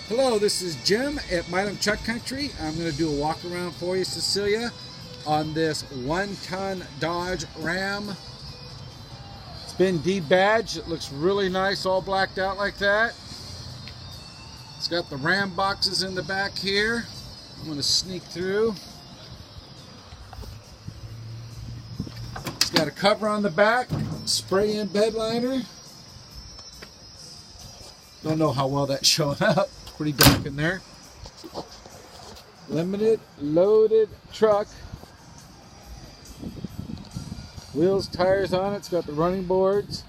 Hello, this is Jim at Milan Truck Country. I'm going to do a walk around for you, Cecilia, on this 1-ton Dodge Ram. It's been debadged. It looks really nice, all blacked out like that. It's got the Ram boxes in the back here. I'm going to sneak through. It's got a cover on the back, spray-in bed liner. Don't know how well that's showing up. Pretty dark in there. Limited loaded truck. Wheels, tires on it. It's got the running boards.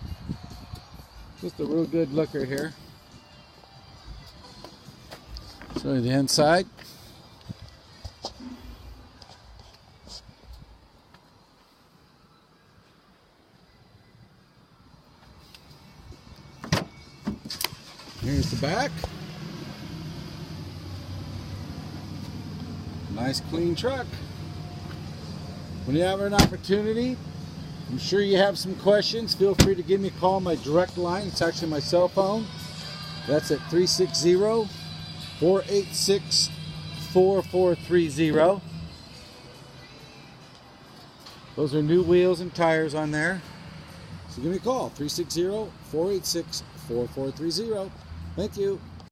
Just a real good looker here. Show you the inside. Here's the back. Nice clean truck. When you have an opportunity, I'm sure you have some questions, feel free to give me a call on my direct line. It's actually my cell phone. That's at 360-486-4430. Those are new wheels and tires on there. So give me a call, 360-486-4430. Thank you.